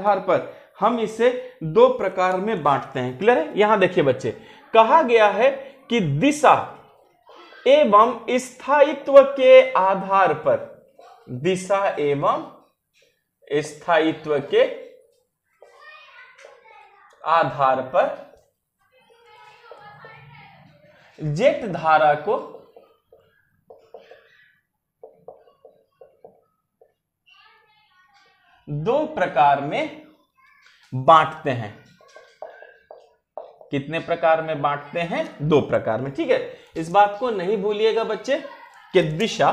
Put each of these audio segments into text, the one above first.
आधार पर हम इसे दो प्रकार में बांटते हैं। क्लियर है? यहां देखिए बच्चे, कहा गया है कि दिशा एवं स्थायित्व के आधार पर, दिशा एवं स्थायित्व के आधार पर जेट धारा को दो प्रकार में बांटते हैं। कितने प्रकार में बांटते हैं? दो प्रकार में। ठीक है, इस बात को नहीं भूलिएगा बच्चे कि दिशा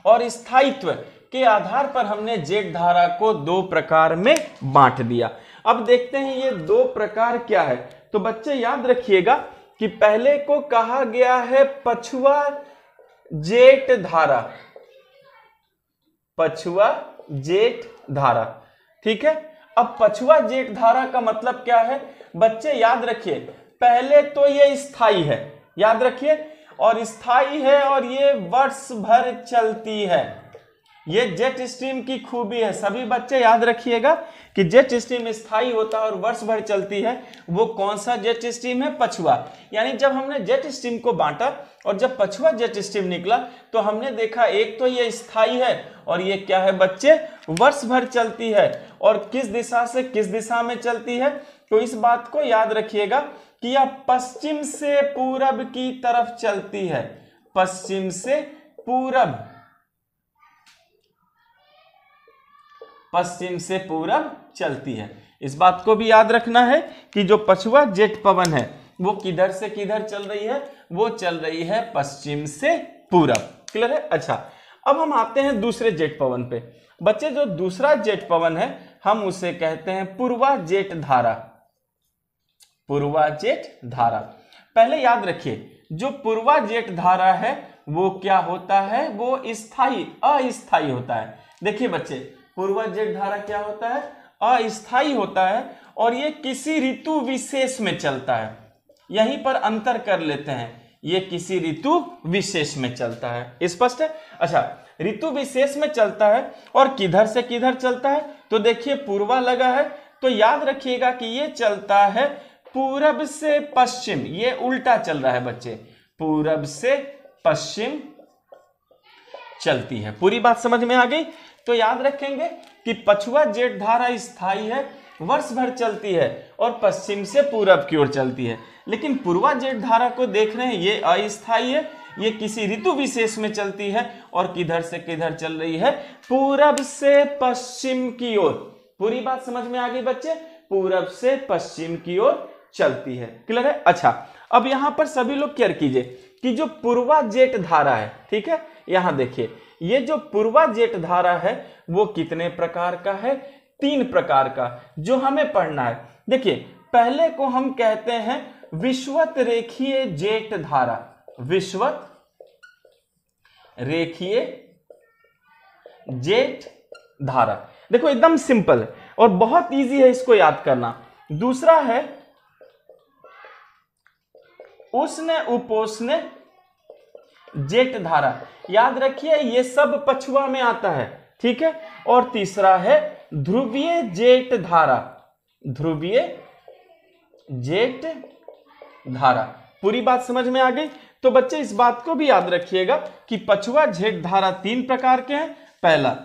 और स्थायित्व के आधार पर हमने जेट धारा को दो प्रकार में बांट दिया। अब देखते हैं ये दो प्रकार क्या है। तो बच्चे याद रखिएगा कि पहले को कहा गया है पछुआ जेट धारा, पछुआ जेट धारा। ठीक है, अब पछुआ जेट धारा का मतलब क्या है बच्चे? याद रखिए, पहले तो ये स्थायी है, याद रखिए, और स्थायी है और ये वर्ष भर चलती है। ये जेट स्ट्रीम की खूबी है। सभी बच्चे याद रखिएगा कि जेट स्ट्रीम स्थायी होता है और वर्ष भर चलती है। वो कौन सा जेट स्ट्रीम है? पछुआ। यानी जब हमने जेट स्ट्रीम को बांटा और जब पछुआ जेट स्ट्रीम निकला तो हमने देखा एक तो ये स्थायी है और ये क्या है बच्चे? वर्ष भर चलती है। और किस दिशा से किस दिशा में चलती है? तो इस बात को याद रखिएगा कि यह पश्चिम से पूरब की तरफ चलती है, पश्चिम से पूरब, पश्चिम से पूरब चलती है। इस बात को भी याद रखना है कि जो पछुआ जेट पवन है वो किधर से किधर चल रही है? वो चल रही है पश्चिम से पूरब। क्लियर है? अच्छा, अब हम आते हैं दूसरे जेट पवन पे। बच्चे जो दूसरा जेट पवन है हम उसे कहते हैं पूर्वा जेट धारा, पूर्वा जेट धारा। पहले याद रखिए, जो पूर्वा जेट धारा है वो क्या होता है? वो स्थायी अस्थायी होता है। देखिए बच्चे, पूर्वा जेट धारा क्या होता है? अस्थायी होता है और ये किसी ऋतु विशेष में चलता है। यहीं पर अंतर कर लेते हैं, ये किसी ऋतु विशेष में चलता है। स्पष्ट है? अच्छा, ऋतु विशेष में चलता है और किधर से किधर चलता है? तो देखिए पूर्वा लगा है तो याद रखिएगा कि ये चलता है पूरब से पश्चिम। ये उल्टा चल रहा है बच्चे, पूरब से पश्चिम चलती है। पूरी बात समझ में आ गई? तो याद रखेंगे कि पछुआ जेट धारा स्थायी है, वर्ष भर चलती है और पश्चिम से पूरब की ओर चलती है। लेकिन पूर्वा जेट धारा को देख रहे हैं, ये अस्थायी है, ये किसी ऋतु विशेष में चलती है और किधर से किधर चल रही है? पूरब से पश्चिम की ओर। पूरी बात समझ में आ गई बच्चे? पूरब से पश्चिम की ओर चलती है। क्लियर है? अच्छा, अब यहां पर सभी लोग केयर कीजिए कि जो पूर्वा जेट धारा है, ठीक है, यहां देखिए, ये जो पूर्वा जेट धारा है वो कितने प्रकार का है? तीन प्रकार का, जो हमें पढ़ना है। देखिए, पहले को हम कहते हैं विषुवत रेखीय जेट धारा, विषुवत रेखीय जेट धारा। देखो एकदम सिंपल है और बहुत इजी है इसको याद करना। दूसरा है उष्ण उपोष्ण जेट धारा। याद रखिए ये सब पछुआ में आता है, ठीक है। और तीसरा है ध्रुवीय जेट धारा, ध्रुवीय जेट धारा। पूरी बात समझ में आ गई? तो बच्चे इस बात को भी याद रखिएगा कि पछुआ जेट धारा तीन प्रकार के हैं। पहला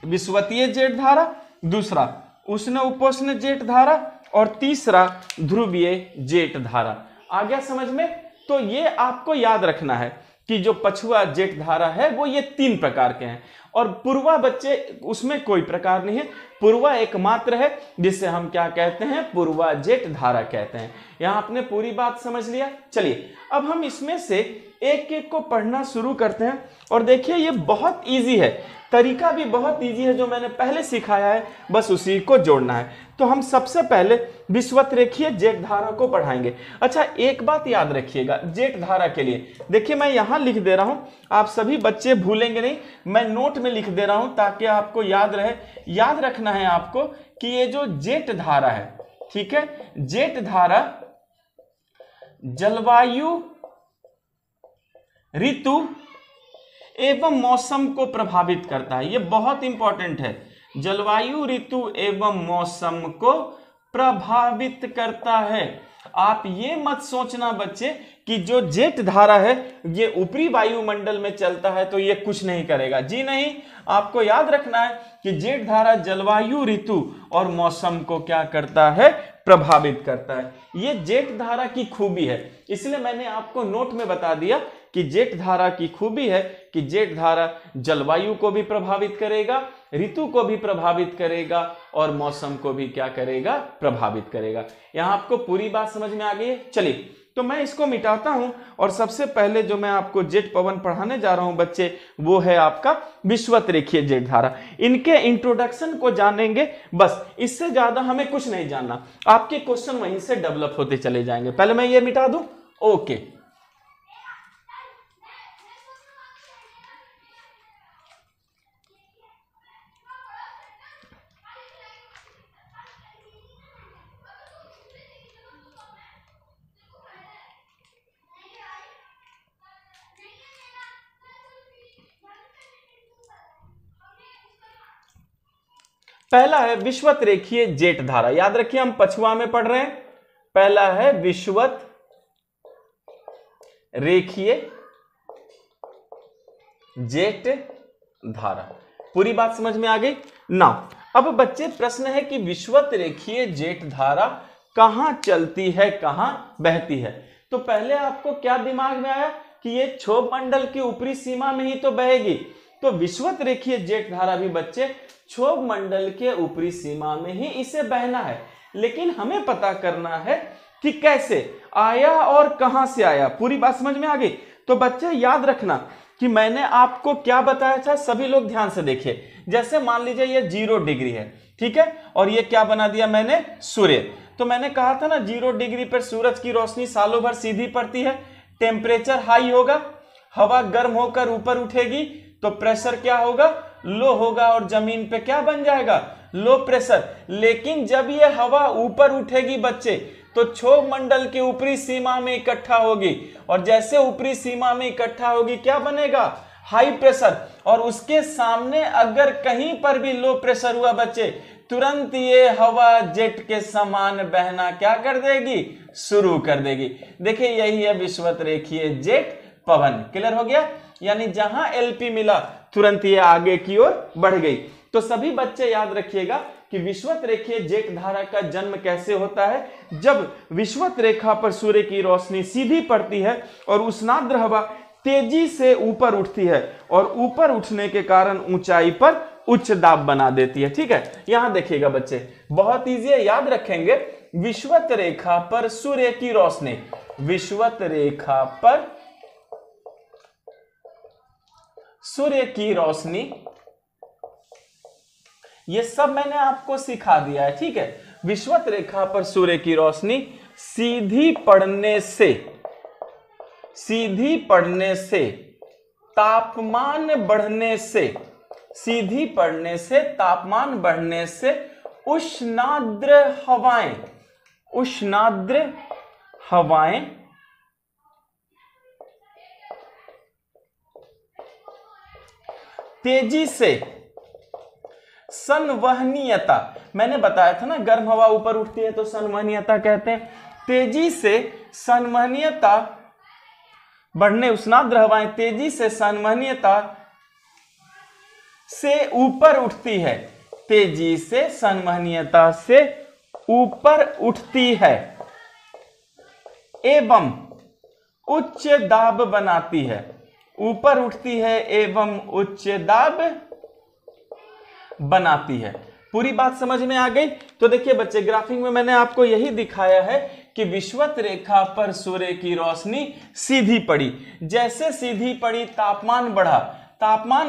विषुवतीय जेट धारा, दूसरा उष्ण उपोष्ण जेट धारा और तीसरा ध्रुवीय जेट धारा। आ गया समझ में? तो ये आपको याद रखना है कि जो पछुआ जेट धारा है वो ये तीन प्रकार के हैं और पूर्वा बच्चे उसमें कोई प्रकार नहीं है। पूर्वा एकमात्र है जिसे हम क्या कहते हैं? पूर्वा जेट धारा कहते हैं। यहां आपने पूरी बात समझ लिया। चलिए अब हम इसमें से एक एक को पढ़ना शुरू करते हैं और देखिए ये बहुत इजी है, तरीका भी बहुत इजी है, जो मैंने पहले सिखाया है बस उसी को जोड़ना है। तो हम सबसे पहले विषुवत रेखीय जेट धारा को पढ़ाएंगे। अच्छा एक बात याद रखिएगा जेट धारा के लिए, देखिए मैं यहां लिख दे रहा हूं, आप सभी बच्चे भूलेंगे नहीं, मैं नोट में लिख दे रहा हूं ताकि आपको याद रहे। याद रखना है आपको कि ये जो जेट धारा है, ठीक है, जेट धारा जलवायु, ऋतु एवं मौसम को प्रभावित करता है। ये बहुत इंपॉर्टेंट है। जलवायु ऋतु एवं मौसम को प्रभावित करता है। आप ये मत सोचना बच्चे कि जो जेट धारा है ये ऊपरी वायुमंडल में चलता है तो ये कुछ नहीं करेगा। जी नहीं, आपको याद रखना है कि जेट धारा जलवायु ऋतु और मौसम को क्या करता है, प्रभावित करता है। ये जेट धारा की खूबी है, इसलिए मैंने आपको नोट में बता दिया कि जेट धारा की खूबी है कि जेट धारा जलवायु को भी प्रभावित करेगा, ऋतु को भी प्रभावित करेगा और मौसम को भी क्या करेगा, प्रभावित करेगा। यहां आपको पूरी बात समझ में आ गई है। चलिए तो मैं इसको मिटाता हूं और सबसे पहले जो मैं आपको जेट पवन पढ़ाने जा रहा हूं बच्चे, वो है आपका विषुवत रेखीय जेट धारा। इनके इंट्रोडक्शन को जानेंगे बस, इससे ज्यादा हमें कुछ नहीं जानना। आपके क्वेश्चन वहीं से डेवलप होते चले जाएंगे। पहले मैं ये मिटा दूं, ओके। पहला है विषुवत रेखीय जेट धारा। याद रखिए हम पछुआ में पढ़ रहे हैं। पहला है विषुवत रेखीय जेट धारा। पूरी बात समझ में आ गई ना। अब बच्चे प्रश्न है कि विषुवत रेखीय जेट धारा कहां चलती है, कहां बहती है। तो पहले आपको क्या दिमाग में आया कि ये क्षोभ मंडल की ऊपरी सीमा में ही तो बहेगी। तो विषुवत रेखीय जेट धारा भी बच्चे क्षोभ मंडल के ऊपरी सीमा में ही इसे बहना है, लेकिन हमें पता करना है कि कैसे आया और कहां से आया। पूरी बात समझ में आ गई। तो बच्चे याद रखना कि मैंने आपको क्या बताया था, सभी लोग ध्यान से देखिए। जैसे मान लीजिए ये 0 डिग्री है, ठीक है, और ये क्या बना दिया मैंने, सूर्य। तो मैंने कहा था ना 0 डिग्री पर सूरज की रोशनी सालों भर सीधी पड़ती है, टेम्परेचर हाई होगा, हवा गर्म होकर ऊपर उठेगी तो प्रेशर क्या होगा, लो होगा और जमीन पे क्या बन जाएगा, लो प्रेशर। लेकिन जब ये हवा ऊपर उठेगी बच्चे तो क्षोभ मंडल की ऊपरी सीमा में इकट्ठा होगी, और जैसे ऊपरी सीमा में इकट्ठा होगी क्या बनेगा, हाई प्रेशर। और उसके सामने अगर कहीं पर भी लो प्रेशर हुआ बच्चे, तुरंत ये हवा जेट के समान बहना क्या कर देगी, शुरू कर देगी। देखिए यही है विषुवत रेखीय जेट पवन। क्लियर हो गया। यानी जहां एलपी मिला तुरंत ये आगे की ओर बढ़ गई। तो सभी बच्चे याद रखिएगा कि विषुवत रेखीय जेट धारा का जन्म कैसे होता है, जब विषुवत रेखा पर सूर्य की रोशनी सीधी पड़ती है और उष्णाद्र हवा तेजी से ऊपर उठती है, और ऊपर उठने के कारण ऊंचाई पर उच्च दाब बना देती है। ठीक है, यहां देखिएगा बच्चे, बहुत इजी है, याद रखेंगे। विषुवत रेखा पर सूर्य की रोशनी, विषुवत रेखा पर सूर्य की रोशनी, ये सब मैंने आपको सिखा दिया है। ठीक है, विषुवत रेखा पर सूर्य की रोशनी सीधी पड़ने से तापमान बढ़ने से, सीधी पड़ने से तापमान बढ़ने से उष्णाद्र हवाएं तेजी से संवहनीयता, मैंने बताया था ना गर्म हवा ऊपर उठती है तो संवहनीयता कहते हैं। तेजी से संवहनीयता बढ़ने, उष्णाद्र हवाएं तेजी से संवहनीयता से ऊपर उठती है, तेजी से संवहनीयता से ऊपर उठती है एवं उच्च दाब बनाती है, ऊपर उठती है एवं उच्च दाब बनाती है। पूरी बात समझ में आ गई। तो देखिए बच्चे, ग्राफिंग में मैंने आपको यही दिखाया है कि विषुवत रेखा पर सूर्य की रोशनी सीधी पड़ी, जैसे सीधी पड़ी तापमान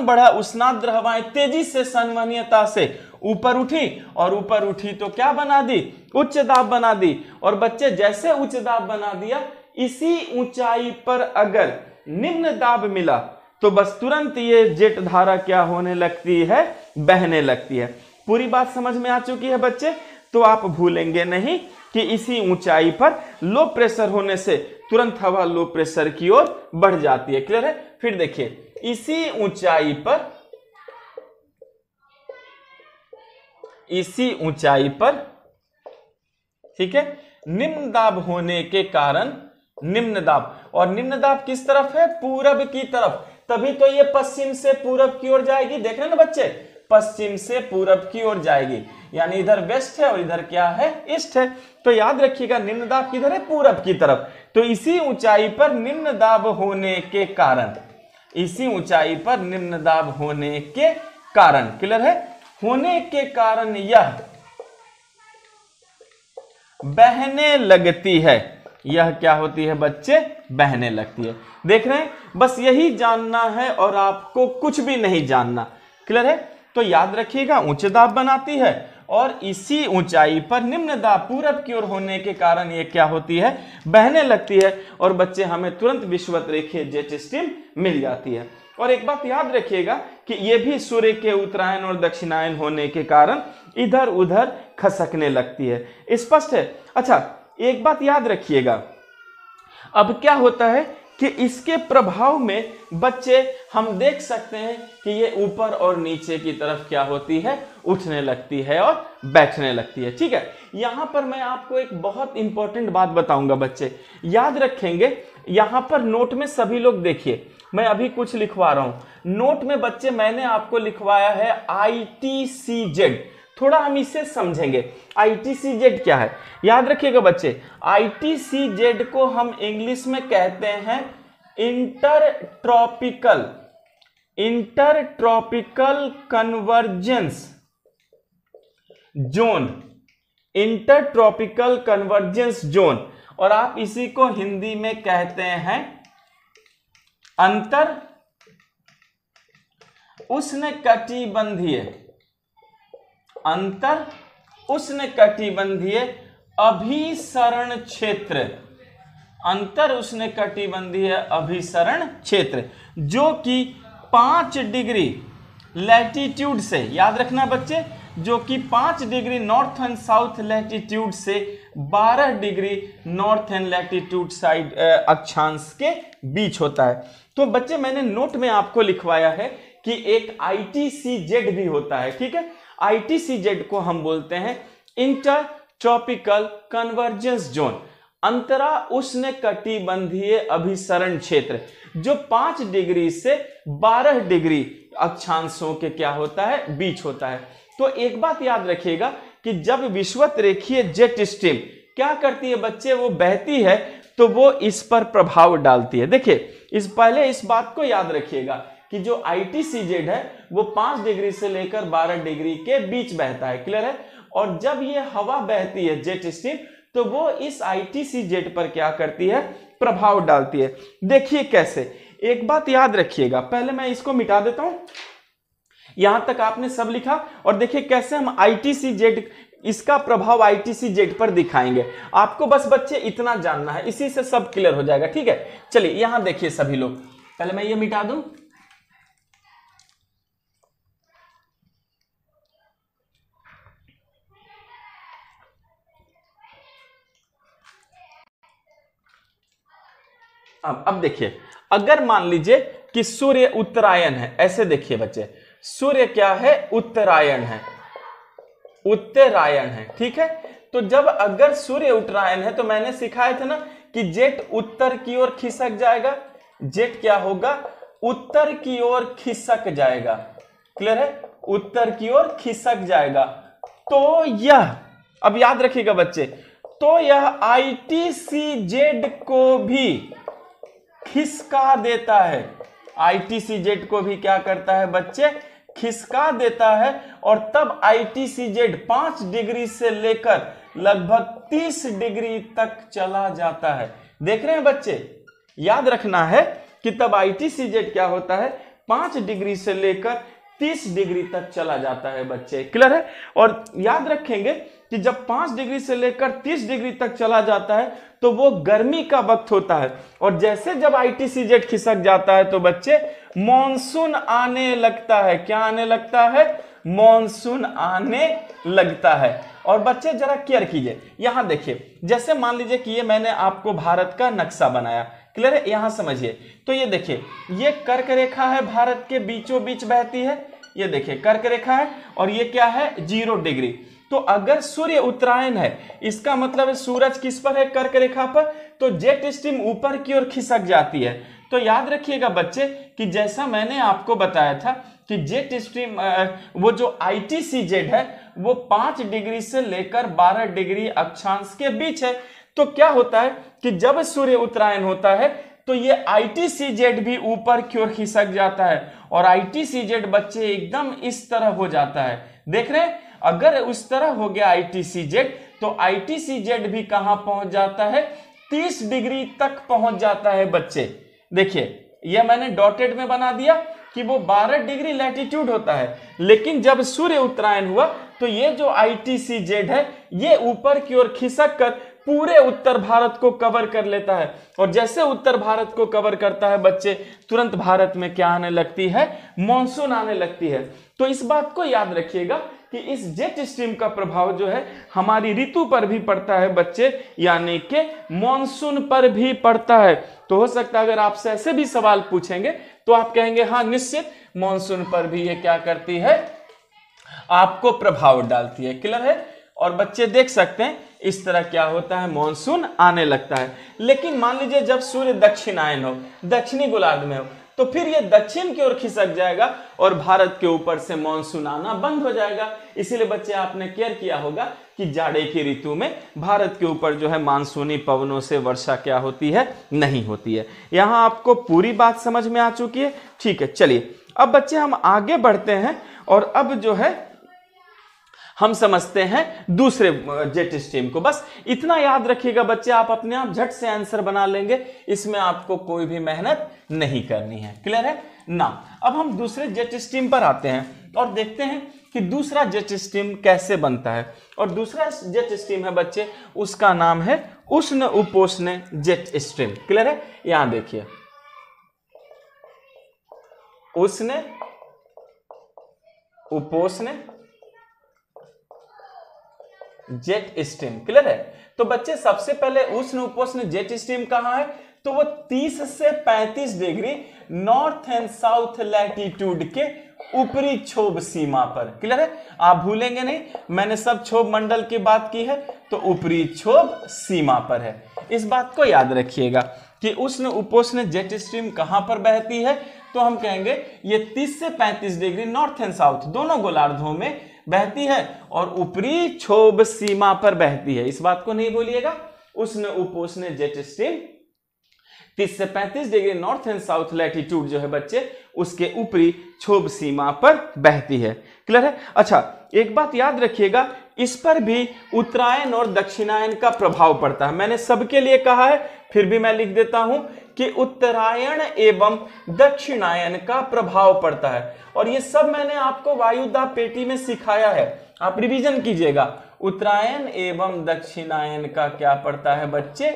बढ़ा, उष्णाद्र हवाएं तेजी से संवहनीयता से ऊपर उठी, और ऊपर उठी तो क्या बना दी, उच्च दाब बना दी। और बच्चे जैसे उच्च दाब बना दिया, इसी ऊंचाई पर अगर निम्न दाब मिला तो बस तुरंत ये जेट धारा क्या होने लगती है, बहने लगती है। पूरी बात समझ में आ चुकी है बच्चे। तो आप भूलेंगे नहीं कि इसी ऊंचाई पर लो प्रेशर होने से तुरंत हवा लो प्रेशर की ओर बढ़ जाती है। क्लियर है। फिर देखिए, इसी ऊंचाई पर इसी ऊंचाई पर, ठीक है, निम्न दाब होने के कारण, निम्न दाब, और निम्न दाब किस तरफ है? पूरब की तरफ, तभी तो ये पश्चिम से पूरब की ओर जाएगी। देख रहे हैं ना बच्चे, पश्चिम से पूरब की ओर जाएगी, यानी इधर वेस्ट है और इधर क्या है? ईस्ट है। तो याद रखिएगा निम्न दाब किधर है? पूरब की तरफ। तो इसी ऊंचाई पर निम्न दाब होने के कारण, इसी ऊंचाई पर निम्न दाब होने के कारण, क्लियर है? होने के कारण यह बहने लगती है। यह क्या होती है बच्चे? बहने लगती है। देख रहे हैं, बस यही जानना है और आपको कुछ भी नहीं जानना, क्लियर है? तो याद रखिएगा उच्च दाब बनाती है और इसी ऊंचाई पर निम्न दाब पूरब की ओर होने के कारण ये क्या होती है? बहने लगती है। और बच्चे हमें तुरंत विषुवत रेखीय जेट स्ट्रीम मिल जाती है। और एक बात याद रखिएगा कि ये भी सूर्य के उत्तरायण और दक्षिणायन होने के कारण इधर उधर खसकने लगती है। स्पष्ट है? अच्छा, एक बात याद रखिएगा, अब क्या होता है कि इसके प्रभाव में बच्चे हम देख सकते हैं कि ये ऊपर और नीचे की तरफ क्या होती है? उठने लगती है और बैठने लगती है। ठीक है, यहां पर मैं आपको एक बहुत इंपॉर्टेंट बात बताऊंगा बच्चे, याद रखेंगे। यहां पर नोट में सभी लोग देखिए, मैं अभी कुछ लिखवा रहा हूं नोट में बच्चे, मैंने आपको लिखवाया है ITCZ। थोड़ा हम इसे समझेंगे। ITCZ क्या है? याद रखिएगा बच्चे, ITCZ को हम इंग्लिश में कहते हैं intertropical convergence zone, intertropical convergence zone, और आप इसी को हिंदी में कहते हैं अंतर उष्णकटिबंधीय, अंतर उष्णकटिबंधीय अभिसरण क्षेत्र, अंतर उष्णकटिबंधीय अभिसरण क्षेत्र, जो कि 5 डिग्री लैटिट्यूड से, याद रखना बच्चे, जो कि 5 degree north and south latitude से 12 degree north and latitude side अक्षांश के बीच होता है। तो बच्चे मैंने नोट में आपको लिखवाया है कि एक ITCZ भी होता है। ठीक है, ITCZ को हम बोलते हैं इंटर ट्रॉपिकल कन्वर्जेंस जोन, अंतरा उष्णकटिबंधीय अभिसरण क्षेत्र, जो 5 डिग्री से 12 डिग्री अक्षांशों के क्या होता है? बीच होता है। तो एक बात याद रखिएगा कि जब विषुवत रेखीय जेट स्ट्रीम क्या करती है बच्चे? वो बहती है तो वो इस पर प्रभाव डालती है। देखिए, पहले इस बात को याद रखिएगा कि जो ITCZ है वो 5 डिग्री से लेकर 12 डिग्री के बीच बहता है, क्लियर है? और जब ये हवा बहती है जेट स्ट्रीम, तो वो इस ITCZ पर क्या करती है? प्रभाव डालती है। देखिए कैसे, एक बात याद रखिएगा, पहले मैं इसको मिटा देता हूं। यहां तक आपने सब लिखा, और देखिए कैसे हम ITCZ, इसका प्रभाव ITCZ पर दिखाएंगे। आपको बस बच्चे इतना जानना है, इसी से सब क्लियर हो जाएगा। ठीक है, चलिए यहां देखिए सभी लोग, पहले मैं ये मिटा दूं। अब देखिए, अगर मान लीजिए कि सूर्य उत्तरायण है, ऐसे देखिए बच्चे, सूर्य क्या है? उत्तरायण है, उत्तरायण है। ठीक है, तो जब अगर सूर्य उत्तरायण है तो मैंने सिखाया था ना कि जेट उत्तर की ओर खिसक जाएगा। जेट क्या होगा? उत्तर की ओर खिसक जाएगा, क्लियर है? उत्तर की ओर खिसक जाएगा। तो यह, अब याद रखिएगा बच्चे, तो यह ITCZ को भी खिसका देता है। ITCZ को भी क्या करता है बच्चे? खिसका देता है। और तब ITCZ 5 डिग्री से लेकर लगभग 30 डिग्री तक चला जाता है। देख रहे हैं बच्चे, याद रखना है कि तब ITCZ क्या होता है? 5 डिग्री से लेकर 30 डिग्री तक चला जाता है बच्चे, क्लियर है? और याद रखेंगे कि जब 5 डिग्री से लेकर 30 डिग्री तक चला जाता है तो वो गर्मी का वक्त होता है। और जैसे जब ITCZ खिसक जाता है तो बच्चे मॉनसून आने लगता है। क्या आने लगता है? मॉनसून आने लगता है। और बच्चे जरा केयर कीजिए, यहां देखिए, जैसे मान लीजिए कि ये मैंने आपको भारत का नक्शा बनाया, क्लियर है? यहां समझिए, तो ये देखिए, ये कर्क रेखा है, भारत के बीचों बीच बहती है, ये देखिए कर्क रेखा है और ये क्या है 0 डिग्री। तो अगर सूर्य उत्तरायण है इसका मतलब है सूरज किस पर है वो रेखा पर, तो जेट स्ट्रीम ऊपर की ओर खिसक जाती है। तो याद रखिएगा बच्चे कि जैसा मैंने आपको बताया था कि जेट स्ट्रीम वो जो ITCZ है वो 5 डिग्री से लेकर 12 डिग्री अक्षांश के बीच है। तो क्या होता है कि जब सूर्य उत्तरायण होता है तो ये ITCZ भी ऊपर की ओर खिसक जाता है और ITCZ बच्चे एकदम इस तरह हो जाता है। देख रहे हैं, अगर उस तरह हो गया ITCZ तो ITCZ भी कहां पहुंच जाता है 30 डिग्री तक पहुंच जाता है बच्चे। देखिए यह मैंने डॉटेड में बना दिया कि वो 12 डिग्री लैटिट्यूड होता है, लेकिन जब सूर्य उत्तरायण हुआ तो ये जो ITCZ है ये ऊपर की ओर खिसक कर पूरे उत्तर भारत को कवर कर लेता है और जैसे उत्तर भारत को कवर करता है बच्चे तुरंत भारत में क्या आने लगती है, मॉनसून आने लगती है। तो इस बात को याद रखिएगा कि इस जेट स्ट्रीम का प्रभाव जो है हमारी ऋतु पर भी पड़ता है बच्चे, यानी कि मॉनसून पर भी पड़ता है। तो हो सकता है अगर आपसे ऐसे भी सवाल पूछेंगे तो आप कहेंगे हाँ निश्चित मॉनसून पर भी ये क्या करती है, आपको प्रभाव डालती है। क्लियर है। और बच्चे देख सकते हैं इस तरह क्या होता है, मॉनसून आने लगता है। लेकिन मान लीजिए जब सूर्य दक्षिणायन हो, दक्षिणी गोलार्ध में हो, तो फिर ये दक्षिण की ओर खिसक जाएगा और भारत के ऊपर से मॉनसून आना बंद हो जाएगा। इसीलिए बच्चे आपने केयर किया होगा कि जाड़े की ऋतु में भारत के ऊपर जो है मानसूनी पवनों से वर्षा क्या होती है, नहीं होती है। यहां आपको पूरी बात समझ में आ चुकी है। ठीक है, चलिए अब बच्चे हम आगे बढ़ते हैं और अब जो है हम समझते हैं दूसरे जेट स्ट्रीम को। बस इतना याद रखिएगा बच्चे, आप अपने आप झट से आंसर बना लेंगे, इसमें आपको कोई भी मेहनत नहीं करनी है। क्लियर है ना। अब हम दूसरे जेट स्ट्रीम पर आते हैं और देखते हैं कि दूसरा जेट स्ट्रीम कैसे बनता है। और दूसरा जेट स्ट्रीम है बच्चे, उसका नाम है उष्ण उपोष्ण जेट स्ट्रीम। क्लियर है। यहां देखिए उष्ण उपोष्ण जेट स्ट्रीम। क्लियर है। तो बच्चे सबसे पहले उष्ण उपोष्ण जेट स्ट्रीम कहां है, तो वो 30 से 35 degree north and south latitude के ऊपरी क्षोभ सीमा पर। क्लियर है। आप भूलेंगे नहीं, मैंने सब क्षोभ मंडल की बात की है, तो ऊपरी क्षोभ सीमा पर है। इस बात को याद रखिएगा कि उष्ण उपोष्ण जेट स्ट्रीम कहां पर बहती है, तो हम कहेंगे ये 30 से 35 डिग्री नॉर्थ एंड साउथ दोनों गोलार्धों में बहती है और ऊपरी क्षोभ सीमा पर बहती है। इस बात को नहीं भूलिएगा। उष्ण उपोष्ण जेट स्ट्रीम 30 से 35 degree north and south latitude जो है बच्चे उसके ऊपरी क्षोभ सीमा पर बहती है। क्लियर है। अच्छा एक बात याद रखिएगा, इस पर भी उत्तरायण और दक्षिणायन का प्रभाव पड़ता है। मैंने सबके लिए कहा है, फिर भी मैं लिख देता हूं कि उत्तरायण एवं दक्षिणायन का प्रभाव पड़ता है। और ये सब मैंने आपको वायुदाब पेटी में सिखाया है, आप रिवीजन कीजिएगा। उत्तरायण एवं दक्षिणायन का क्या पड़ता है बच्चे,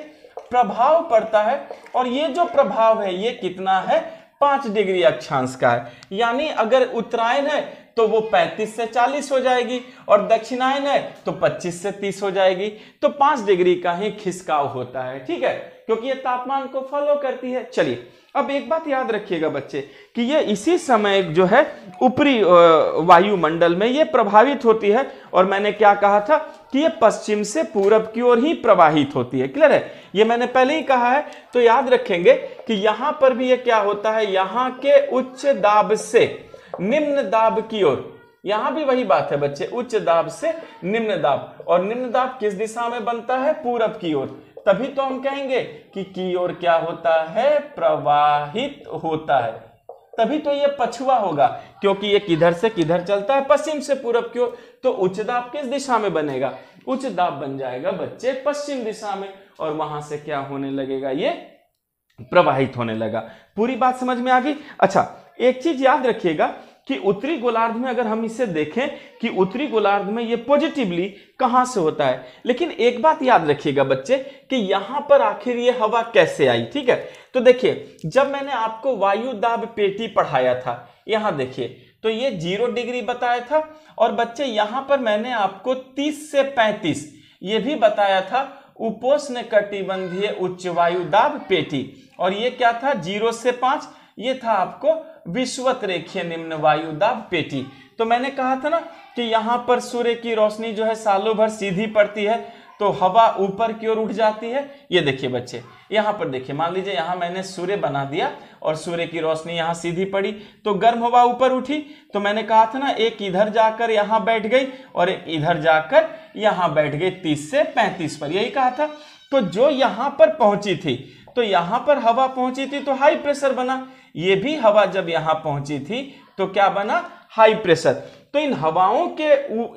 प्रभाव पड़ता है। और ये जो प्रभाव है ये कितना है, 5 डिग्री अक्षांश का है। यानी अगर उत्तरायण है तो वो 35 से 40 हो जाएगी और दक्षिणायन है तो 25 से 30 हो जाएगी। तो 5 डिग्री का ही खिसकाव होता है। ठीक है, क्योंकि ये तापमान को फॉलो करती है। चलिए अब एक बात याद रखिएगा बच्चे कि ये इसी समय जो है ऊपरी वायुमंडल में ये प्रभावित होती है। और मैंने क्या कहा था कि ये पश्चिम से पूरब की ओर ही प्रवाहित होती है। क्लियर है। ये मैंने पहले ही कहा है। तो याद रखेंगे कि यहां पर भी ये क्या होता है, यहां के उच्च दाब से निम्न दाब की ओर, यहां भी वही बात है बच्चे, उच्च दाब से निम्न दाब। और निम्न दाब किस दिशा में बनता है, पूरब की ओर। तभी तो हम कहेंगे कि की ओर क्या होता है, प्रवाहित होता है। तभी तो ये पछुआ होगा, क्योंकि ये किधर से किधर चलता है, पश्चिम से पूरब की ओर। तो उच्च दाब किस दिशा में बनेगा, उच्च दाब बन जाएगा बच्चे पश्चिम दिशा में, और वहां से क्या होने लगेगा, ये प्रवाहित होने लगा। पूरी बात समझ में आ गई। अच्छा एक चीज याद रखिएगा कि उत्तरी गोलार्ध में अगर हम इसे देखें कि उत्तरी गोलार्ध में ये पॉजिटिवली कहां से होता है, लेकिन एक बात याद रखिएगा बच्चे कि यहां पर आखिर ये हवा कैसे आई। ठीक है, तो देखिए जब मैंने आपको वायु दाब पेटी पढ़ाया था, यहां देखिए तो ये 0 डिग्री बताया था। और बच्चे यहां पर मैंने आपको 30 से 35 ये भी बताया था, उपोष्ण कटिबंधीय उच्च वायु दाब पेटी। और ये क्या था, 0 से 5 ये था आपको विषुवत रेखीय निम्न वायु दाब पेटी। तो मैंने कहा था ना कि यहां पर सूर्य की रोशनी जो है सालों भर सीधी पड़ती है, तो हवा ऊपर की ओर उठ जाती है। ये देखिए बच्चे, यहां पर देखिए, मान लीजिए यहां मैंने सूर्य बना दिया और सूर्य की रोशनी यहां सीधी पड़ी तो गर्म हवा ऊपर उठी। तो मैंने कहा था ना, एक इधर जाकर यहां बैठ गई और एक इधर जाकर यहां बैठ गई 30 से 35 पर, यही कहा था। तो जो यहां पर पहुंची थी, तो यहां पर हवा पहुंची थी तो हाई प्रेशर बना। ये भी हवा जब यहां पहुंची थी तो क्या बना, हाई प्रेशर। तो इन हवाओं के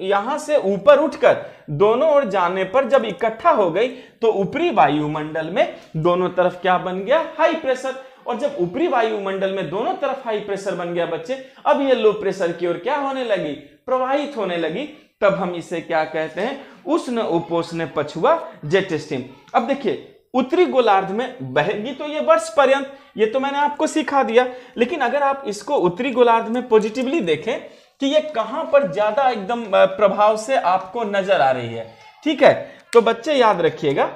यहां से ऊपर उठकर दोनों ओर जाने पर जब इकट्ठा हो गई तो ऊपरी वायुमंडल में दोनों तरफ क्या बन गया, हाई प्रेशर। और जब ऊपरी वायुमंडल में दोनों तरफ हाई प्रेशर बन गया बच्चे, अब ये लो प्रेशर की ओर क्या होने लगी, प्रवाहित होने लगी। तब हम इसे क्या कहते हैं, उष्ण उपोष्ण पछुआ जेट स्ट्रीम। अब देखिए, उत्तरी गोलार्ध में बहेगी तो ये वर्ष पर्यंत, ये तो मैंने आपको सिखा दिया। लेकिन अगर आप इसको उत्तरी गोलार्ध में पॉजिटिवली देखें कि ये कहां पर ज्यादा एकदम प्रभाव से आपको नजर आ रही है, ठीक है। तो बच्चे याद रखिएगा,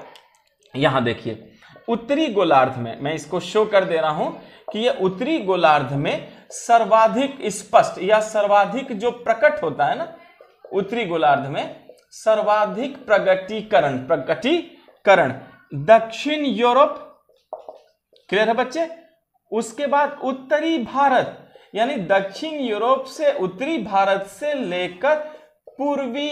यहां देखिए उत्तरी गोलार्ध में, मैं इसको शो कर दे रहा हूं कि ये उत्तरी गोलार्ध में सर्वाधिक स्पष्ट या सर्वाधिक जो प्रकट होता है ना, उत्तरी गोलार्ध में सर्वाधिक प्रकटीकरण दक्षिण यूरोप, क्लियर है बच्चे। उसके बाद उत्तरी भारत, यानी दक्षिण यूरोप से उत्तरी भारत से लेकर पूर्वी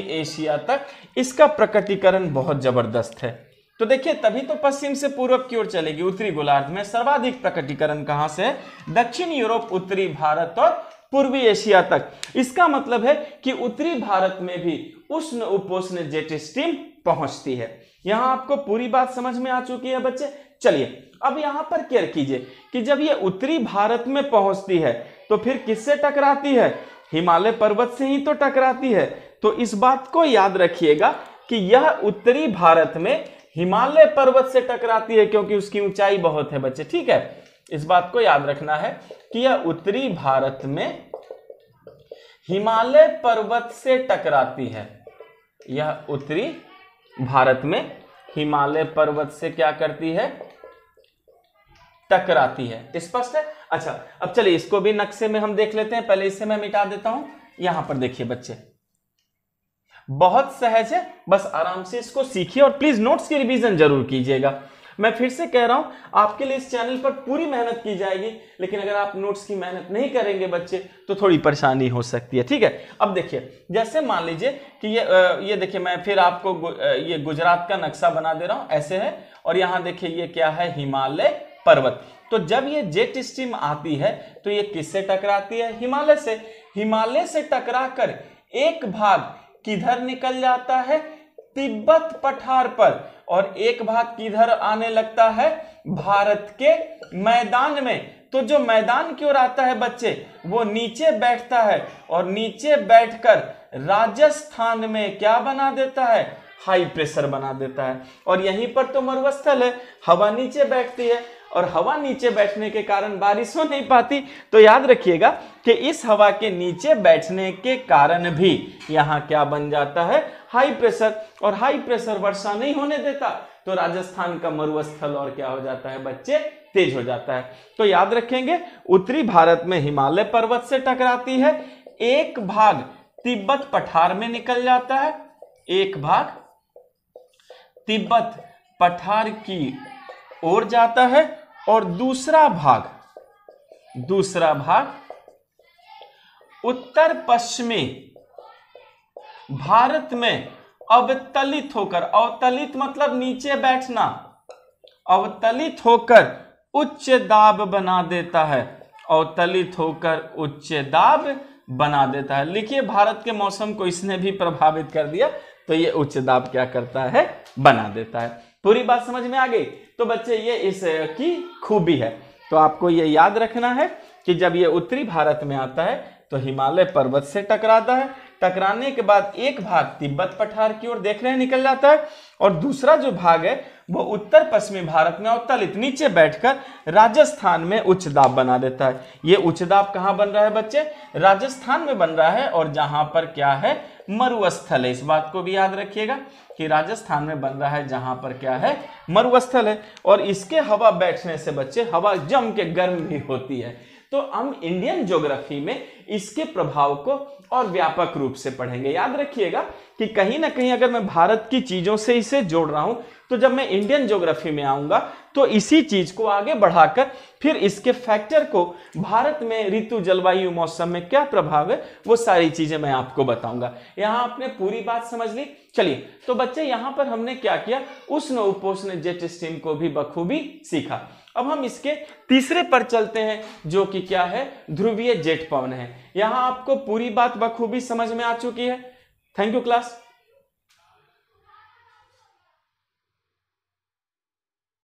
एशिया तक इसका प्रकटीकरण बहुत जबरदस्त है। तो देखिए, तभी तो पश्चिम से पूर्व की ओर चलेगी। उत्तरी गोलार्ध में सर्वाधिक प्रकटीकरण कहां से है, दक्षिण यूरोप, उत्तरी भारत और पूर्वी एशिया तक। इसका मतलब है कि उत्तरी भारत में भी उष्ण उपोष्ण जेट स्ट्रीम पहुंचती है। यहां आपको पूरी बात समझ में आ चुकी है बच्चे। चलिए अब यहां पर केयर कीजिए कि जब ये उत्तरी भारत में पहुंचती है तो फिर किससे टकराती है, हिमालय पर्वत से ही तो टकराती है। तो इस बात को याद रखिएगा कि यह उत्तरी भारत में हिमालय पर्वत से टकराती है, क्योंकि उसकी ऊंचाई बहुत है बच्चे, ठीक है। इस बात को याद रखना है कि यह उत्तरी भारत में हिमालय पर्वत से टकराती है। यह उत्तरी भारत में हिमालय पर्वत से क्या करती है, टकराती है। स्पष्ट है। अच्छा, अब चलिए इसको भी नक्शे में हम देख लेते हैं। पहले इसे मैं मिटा देता हूं। यहां पर देखिए बच्चे, बहुत सहज है, बस आराम से इसको सीखिए और प्लीज नोट्स की रिवीजन जरूर कीजिएगा। मैं फिर से कह रहा हूं, आपके लिए इस चैनल पर पूरी मेहनत की जाएगी, लेकिन अगर आप नोट्स की मेहनत नहीं करेंगे बच्चे तो थोड़ी परेशानी हो सकती है, ठीक है। अब देखिए, जैसे मान लीजिए कि ये देखिए, मैं फिर आपको ये गुजरात का नक्शा बना दे रहा हूं, ऐसे है। और यहां देखिए ये क्या है, हिमालय पर्वत। तो जब ये जेट स्ट्रीम आती है तो ये किससे टकराती है, हिमालय से। हिमालय से टकराकर एक भाग किधर निकल जाता है, तिब्बत पठार पर, और एक भाग किधर आने लगता है, भारत के मैदान में। तो जो मैदान की ओर आता है बच्चे, वो नीचे बैठता है और नीचे बैठकर राजस्थान में क्या बना देता है, हाई प्रेशर बना देता है। और यहीं पर तो मरुस्थल है, हवा नीचे बैठती है और हवा नीचे बैठने के कारण बारिश हो नहीं पाती। तो याद रखिएगा कि इस हवा के नीचे बैठने के कारण भी यहाँ क्या बन जाता है, हाई प्रेशर। और हाई प्रेशर वर्षा नहीं होने देता, तो राजस्थान का मरुस्थल और क्या हो जाता है बच्चे, तेज हो जाता है। तो याद रखेंगे, उत्तरी भारत में हिमालय पर्वत से टकराती है, एक भाग तिब्बत पठार में निकल जाता है, एक भाग तिब्बत पठार की ओर जाता है, और दूसरा भाग उत्तर पश्चिमी भारत में अवतलित होकर, अवतलित मतलब नीचे बैठना, अवतलित होकर उच्च दाब बना देता है, अवतलित होकर उच्च दाब बना देता है। लिखिए, भारत के मौसम को इसने भी प्रभावित कर दिया, तो ये उच्च दाब क्या करता है, बना देता है। पूरी बात समझ में आ गई। तो बच्चे ये इसकी खूबी है। तो आपको ये याद रखना है कि जब ये उत्तरी भारत में आता है तो हिमालय पर्वत से टकराता है, टकराने के बाद एक भाग तिब्बत पठार की ओर देख रहे हैं निकल जाता है, और दूसरा जो भाग है वो उत्तर पश्चिमी भारत में अवतलित नीचे बैठकर राजस्थान में उच्च दाब बना देता है। ये उच्च दाब कहाँ बन रहा है बच्चे, राजस्थान में बन रहा है, और जहां पर क्या है, मरुस्थल है। इस बात को भी याद रखिएगा कि राजस्थान में बन रहा है जहां पर क्या है, मरुस्थल है। और इसके हवा बैठने से बच्चे हवा जम के गर्म भी होती है। तो हम इंडियन ज्योग्राफी में इसके प्रभाव को और व्यापक रूप से पढ़ेंगे। याद रखिएगा कि कहीं ना कहीं अगर मैं भारत की चीजों से इसे जोड़ रहा हूं, तो जब मैं इंडियन ज्योग्राफी में आऊंगा तो इसी चीज को आगे बढ़ाकर फिर इसके फैक्टर को, भारत में ऋतु, जलवायु, मौसम में क्या प्रभाव है, वो सारी चीजें मैं आपको बताऊंगा। यहां आपने पूरी बात समझ ली। चलिए, तो बच्चे यहां पर हमने क्या किया, उष्ण उपोष्ण जेट स्ट्रीम को भी बखूबी सीखा। अब हम इसके तीसरे पर चलते हैं, जो कि क्या है, ध्रुवीय जेट पवन है। यहां आपको पूरी बात बखूबी समझ में आ चुकी है। Thank you class.